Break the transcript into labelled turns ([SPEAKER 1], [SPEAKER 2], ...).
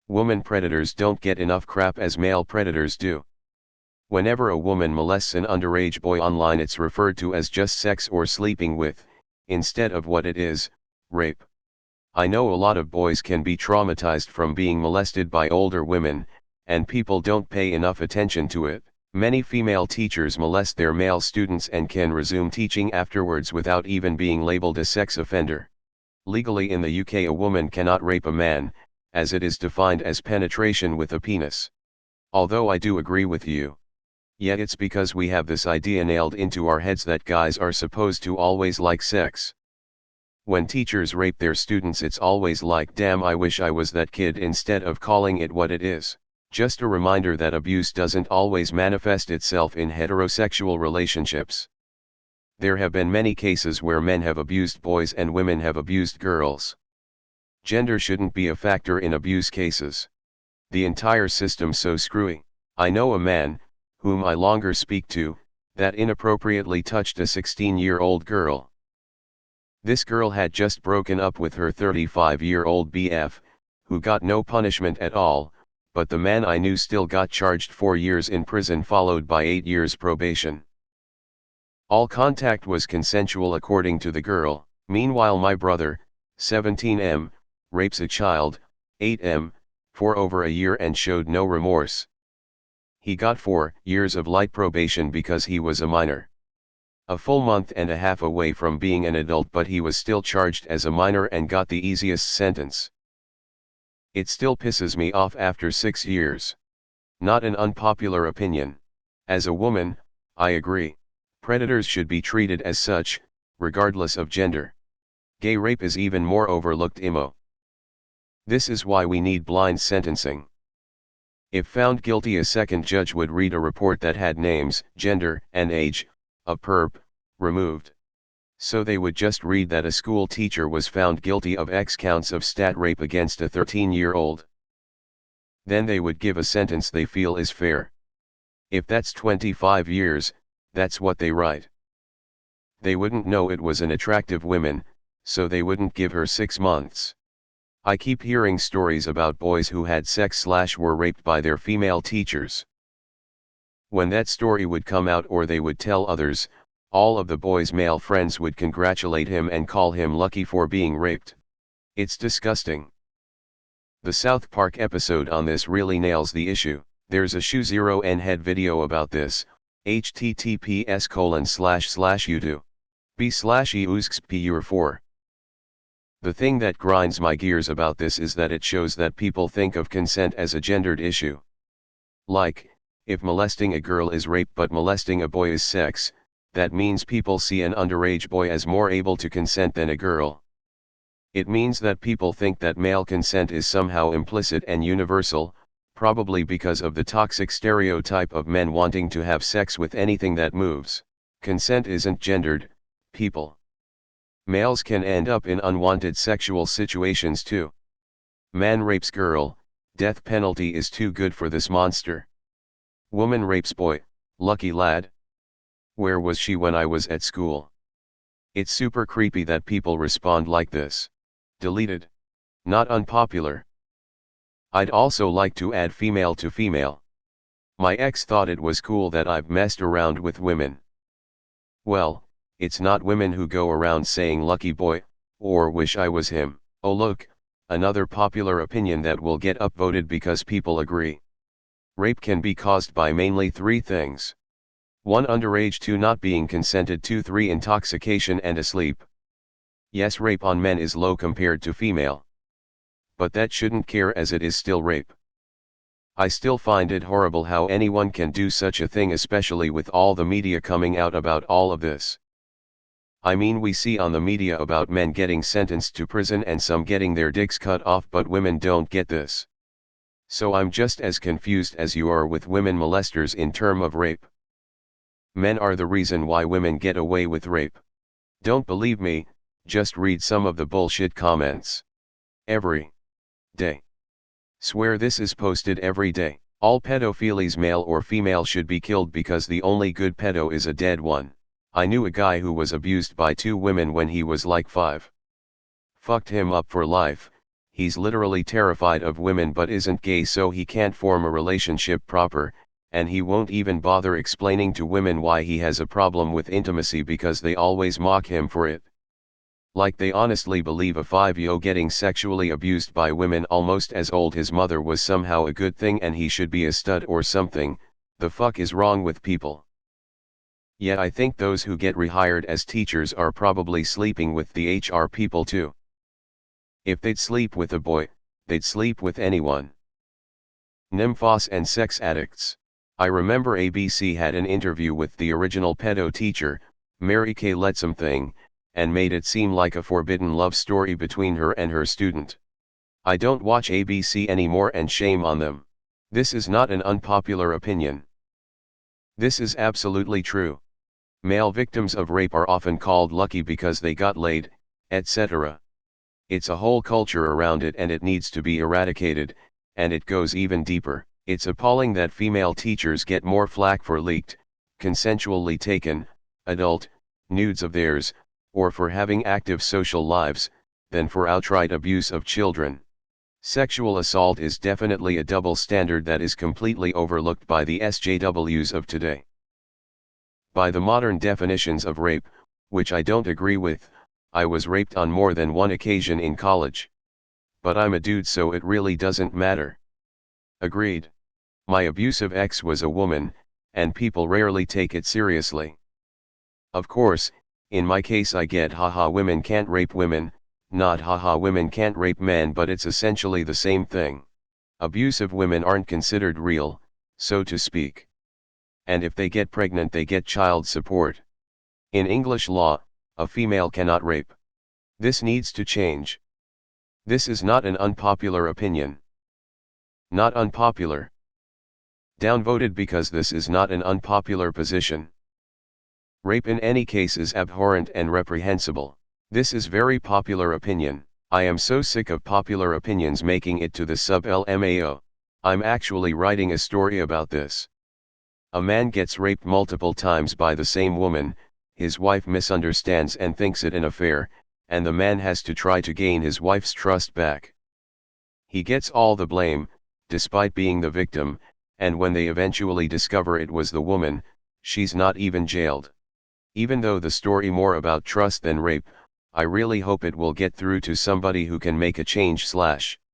[SPEAKER 1] Woman predators don't get enough crap as male predators do. Whenever a woman molests an underage boy online, it's referred to as just sex or sleeping with, instead of what it is, rape. I know a lot of boys can be traumatized from being molested by older women, and people don't pay enough attention to it. Many female teachers molest their male students and can resume teaching afterwards without even being labeled a sex offender. Legally in the UK, a woman cannot rape a man, as it is defined as penetration with a penis. Although I do agree with you. Yet it's because we have this idea nailed into our heads that guys are supposed to always like sex. When teachers rape their students, it's always like, damn, I wish I was that kid, instead of calling it what it is. Just a reminder that abuse doesn't always manifest itself in heterosexual relationships. There have been many cases where men have abused boys and women have abused girls. Gender shouldn't be a factor in abuse cases. The entire system's so screwy. I know a man, whom I longer speak to, that inappropriately touched a 16-year-old girl. This girl had just broken up with her 35-year-old BF, who got no punishment at all, but the man I knew still got charged 4 years in prison followed by 8 years probation. All contact was consensual according to the girl. Meanwhile, my brother, 17M, rapes a child, 8M, for over a year and showed no remorse. He got 4 years of light probation because he was a minor. A full month and a half away from being an adult, but he was still charged as a minor and got the easiest sentence. It still pisses me off after 6 years. Not an unpopular opinion. As a woman, I agree. Predators should be treated as such, regardless of gender. Gay rape is even more overlooked. This is why we need blind sentencing. If found guilty, a second judge would read a report that had names, gender, and age of perp removed. So they would just read that a school teacher was found guilty of X counts of stat rape against a 13-year-old. Then they would give a sentence they feel is fair. If that's 25 years, that's what they write. They wouldn't know it was an attractive woman, so they wouldn't give her 6 months. I keep hearing stories about boys who had sex/were raped by their female teachers. When that story would come out or they would tell others, all of the boy's male friends would congratulate him and call him lucky for being raped. It's disgusting. The South Park episode on this really nails the issue. There's a Shoe0n head video about this, https://youtube.b/eusxpur4. The thing that grinds my gears about this is that it shows that people think of consent as a gendered issue. Like, if molesting a girl is rape but molesting a boy is sex, that means people see an underage boy as more able to consent than a girl. It means that people think that male consent is somehow implicit and universal, probably because of the toxic stereotype of men wanting to have sex with anything that moves. Consent isn't gendered, people. Males can end up in unwanted sexual situations too. Man rapes girl, death penalty is too good for this monster. Woman rapes boy, lucky lad. Where was she when I was at school? It's super creepy that people respond like this. Deleted. Not unpopular. I'd also like to add female to female. My ex thought it was cool that I've messed around with women. Well, it's not women who go around saying lucky boy, or wish I was him. Oh look, another popular opinion that will get upvoted because people agree. Rape can be caused by mainly 3 things. 1. Underage. 2. Not being consented to. 3. Intoxication and asleep. Yes, rape on men is low compared to female. But that shouldn't care, as it is still rape. I still find it horrible how anyone can do such a thing, especially with all the media coming out about all of this. I mean, we see on the media about men getting sentenced to prison and some getting their dicks cut off, but women don't get this. So I'm just as confused as you are with women molesters in terms of rape. Men are the reason why women get away with rape. Don't believe me, just read some of the bullshit comments. Every day. Swear this is posted every day. All pedophiles, male or female, should be killed because the only good pedo is a dead one. I knew a guy who was abused by 2 women when he was like 5. Fucked him up for life. he's literally terrified of women but isn't gay, so he can't form a relationship proper, and he won't even bother explaining to women why he has a problem with intimacy because they always mock him for it. Like they honestly believe a 5-year-old getting sexually abused by women almost as old his mother was somehow a good thing and he should be a stud or something. The fuck is wrong with people? Yet I think those who get rehired as teachers are probably sleeping with the HR people too. If they'd sleep with a boy, they'd sleep with anyone. Nymphos and sex addicts. I remember ABC had an interview with the original pedo teacher, Mary Kay Letsomething, and made it seem like a forbidden love story between her and her student. I don't watch ABC anymore and shame on them. This is not an unpopular opinion. This is absolutely true. Male victims of rape are often called lucky because they got laid, etc. It's a whole culture around it and it needs to be eradicated, and it goes even deeper. It's appalling that female teachers get more flack for leaked, consensually taken, adult, nudes of theirs, or for having active social lives, than for outright abuse of children. Sexual assault is definitely a double standard that is completely overlooked by the SJWs of today. By the modern definitions of rape, which I don't agree with, I was raped on more than one occasion in college. But I'm a dude, so it really doesn't matter. Agreed. My abusive ex was a woman, and people rarely take it seriously. Of course, in my case I get haha women can't rape women, not haha women can't rape men, but it's essentially the same thing. Abusive women aren't considered real, so to speak. And if they get pregnant they get child support. In English law, a female cannot rape. This needs to change. This is not an unpopular opinion. Not unpopular. Downvoted because this is not an unpopular position. Rape in any case is abhorrent and reprehensible. This is very popular opinion. I am so sick of popular opinions making it to the sub-LMAO. I'm actually writing a story about this. A man gets raped multiple times by the same woman, his wife misunderstands and thinks it an affair, and the man has to try to gain his wife's trust back. He gets all the blame, despite being the victim, and when they eventually discover it was the woman, she's not even jailed. Even though the story more about trust than rape, I really hope it will get through to somebody who can make a change /